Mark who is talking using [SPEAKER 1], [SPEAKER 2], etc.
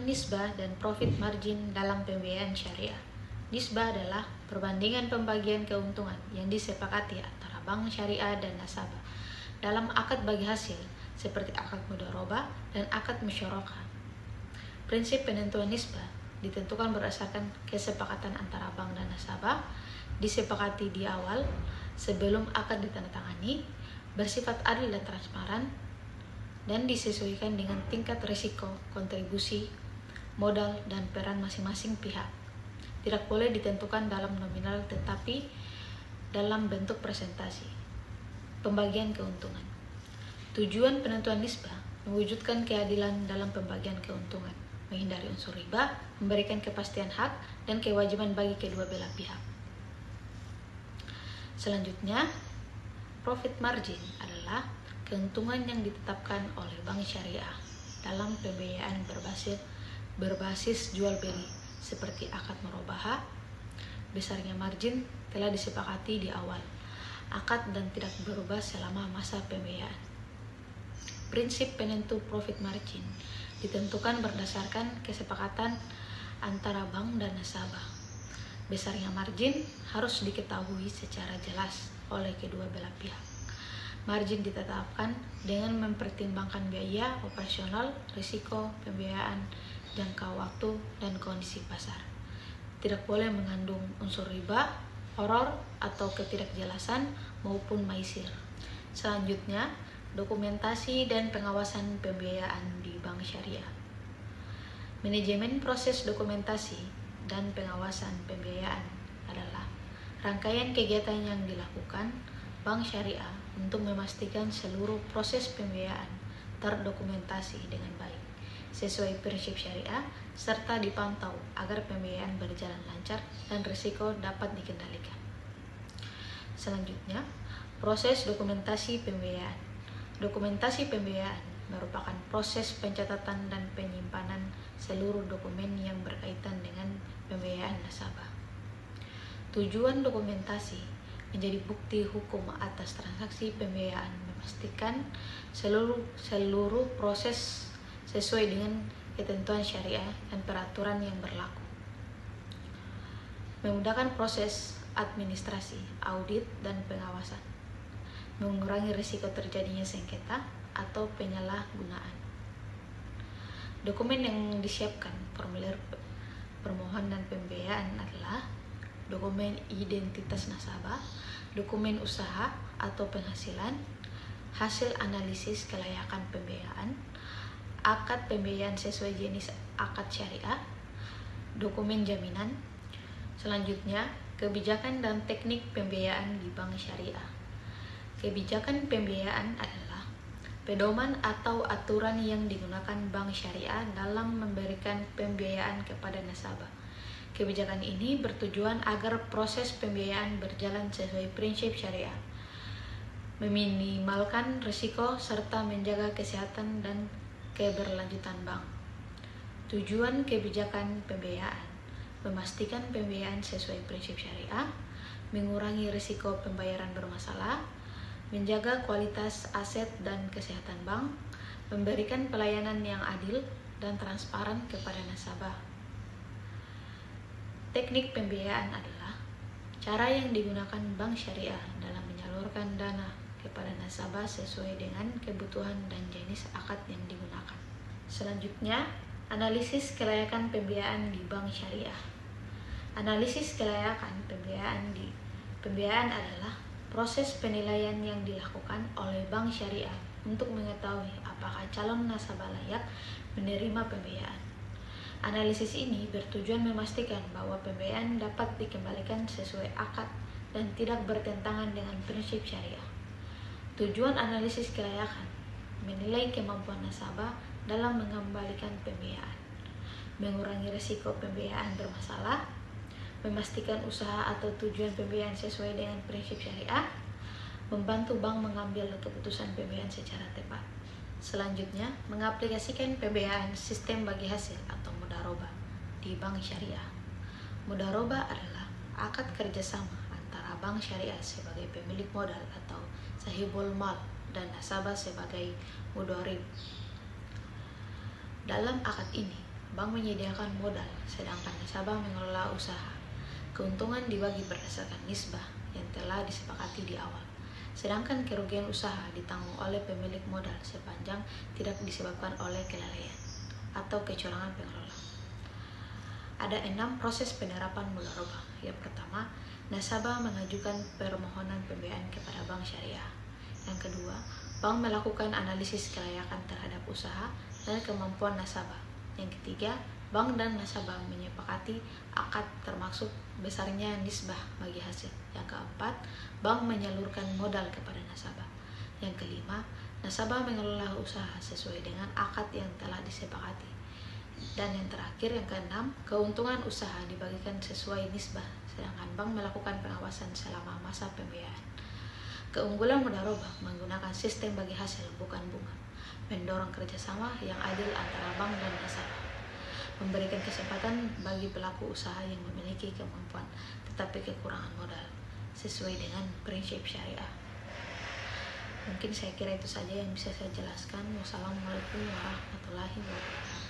[SPEAKER 1] nisbah dan profit margin dalam pembiayaan syariah. Nisbah adalah perbandingan pembagian keuntungan yang disepakati antara bank syariah dan nasabah dalam akad bagi hasil seperti akad mudharabah dan akad musyarakah. Prinsip penentuan nisbah ditentukan berdasarkan kesepakatan antara bank dan nasabah, disepakati di awal sebelum akad ditandatangani, bersifat adil dan transparan, dan disesuaikan dengan tingkat risiko, kontribusi, modal, dan peran masing-masing pihak. Tidak boleh ditentukan dalam nominal tetapi dalam bentuk presentasi. Pembagian keuntungan. Tujuan penentuan nisbah mewujudkan keadilan dalam pembagian keuntungan, menghindari unsur riba, memberikan kepastian hak dan kewajiban bagi kedua belah pihak. Selanjutnya, profit margin adalah keuntungan yang ditetapkan oleh bank syariah dalam pembiayaan berbasis jual beli seperti akad murabahah. Besarnya margin telah disepakati di awal akad dan tidak berubah selama masa pembiayaan. Prinsip penentu profit margin ditentukan berdasarkan kesepakatan antara bank dan nasabah. Besarnya margin harus diketahui secara jelas oleh kedua belah pihak. Margin ditetapkan dengan mempertimbangkan biaya operasional, risiko pembiayaan, jangka waktu, dan kondisi pasar. Tidak boleh mengandung unsur riba, horor, atau ketidakjelasan maupun maisir. Selanjutnya, dokumentasi dan pengawasan pembiayaan di bank syariah. Manajemen proses dokumentasi dan pengawasan pembiayaan adalah rangkaian kegiatan yang dilakukan bank syariah untuk memastikan seluruh proses pembiayaan terdokumentasi dengan baik sesuai prinsip syariah serta dipantau agar pembiayaan berjalan lancar dan risiko dapat dikendalikan. Selanjutnya, proses dokumentasi pembiayaan. Dokumentasi pembiayaan merupakan proses pencatatan dan penyimpanan seluruh dokumen yang berkaitan dengan pembiayaan nasabah. Tujuan dokumentasi menjadi bukti hukum atas transaksi pembiayaan, memastikan seluruh proses sesuai dengan ketentuan syariah dan peraturan yang berlaku. Memudahkan proses administrasi, audit, dan pengawasan. Mengurangi risiko terjadinya sengketa atau penyalahgunaan. Dokumen yang disiapkan formulir permohonan pembiayaan adalah dokumen identitas nasabah, dokumen usaha atau penghasilan, hasil analisis kelayakan pembiayaan, akad pembiayaan sesuai jenis akad syariah, dokumen jaminan. Selanjutnya, kebijakan dan teknik pembiayaan di bank syariah. Kebijakan pembiayaan adalah pedoman atau aturan yang digunakan bank syariah dalam memberikan pembiayaan kepada nasabah. Kebijakan ini bertujuan agar proses pembiayaan berjalan sesuai prinsip syariah, meminimalkan risiko serta menjaga kesehatan dan keberlanjutan bank. Tujuan kebijakan pembiayaan: memastikan pembiayaan sesuai prinsip syariah, mengurangi risiko pembayaran bermasalah, menjaga kualitas aset dan kesehatan bank, memberikan pelayanan yang adil dan transparan kepada nasabah. Teknik pembiayaan adalah cara yang digunakan bank syariah dalam menyalurkan dana kepada nasabah sesuai dengan kebutuhan dan jenis akad yang digunakan. Selanjutnya, analisis kelayakan pembiayaan di bank syariah. Analisis kelayakan pembiayaan adalah proses penilaian yang dilakukan oleh bank syariah untuk mengetahui apakah calon nasabah layak menerima pembiayaan. Analisis ini bertujuan memastikan bahwa pembiayaan dapat dikembalikan sesuai akad dan tidak bertentangan dengan prinsip syariah. Tujuan analisis kelayakan menilai kemampuan nasabah dalam mengembalikan pembiayaan, mengurangi risiko pembiayaan bermasalah, memastikan usaha atau tujuan pembiayaan sesuai dengan prinsip syariah, membantu bank mengambil keputusan pembiayaan secara tepat. Selanjutnya, mengaplikasikan pembiayaan sistem bagi hasil atau mudharabah di bank syariah. Mudharabah adalah akad kerjasama antara bank syariah sebagai pemilik modal atau sahibul mal dan nasabah sebagai mudharib. Dalam akad ini, bank menyediakan modal, sedangkan nasabah mengelola usaha. Keuntungan dibagi berdasarkan nisbah yang telah disepakati di awal, sedangkan kerugian usaha ditanggung oleh pemilik modal sepanjang tidak disebabkan oleh kelalaian atau kecurangan pengelola. Ada 6 proses penerapan mudharabah. Yang pertama, nasabah mengajukan permohonan pembiayaan kepada bank syariah. Yang kedua, bank melakukan analisis kelayakan terhadap usaha dan kemampuan nasabah. Yang ketiga, bank dan nasabah menyepakati akad termasuk besarnya nisbah bagi hasil. Yang keempat, bank menyalurkan modal kepada nasabah. Yang kelima, nasabah mengelola usaha sesuai dengan akad yang telah disepakati. Dan yang terakhir, yang keenam, keuntungan usaha dibagikan sesuai nisbah, sedangkan bank melakukan pengawasan selama masa pembiayaan. Keunggulan mudharabah menggunakan sistem bagi hasil bukan bunga, mendorong kerjasama yang adil antara bank dan nasabah, memberikan kesempatan bagi pelaku usaha yang memiliki kemampuan tetapi kekurangan modal sesuai dengan prinsip syariah. Mungkin saya kira itu saja yang bisa saya jelaskan. Wassalamualaikum warahmatullahi wabarakatuh.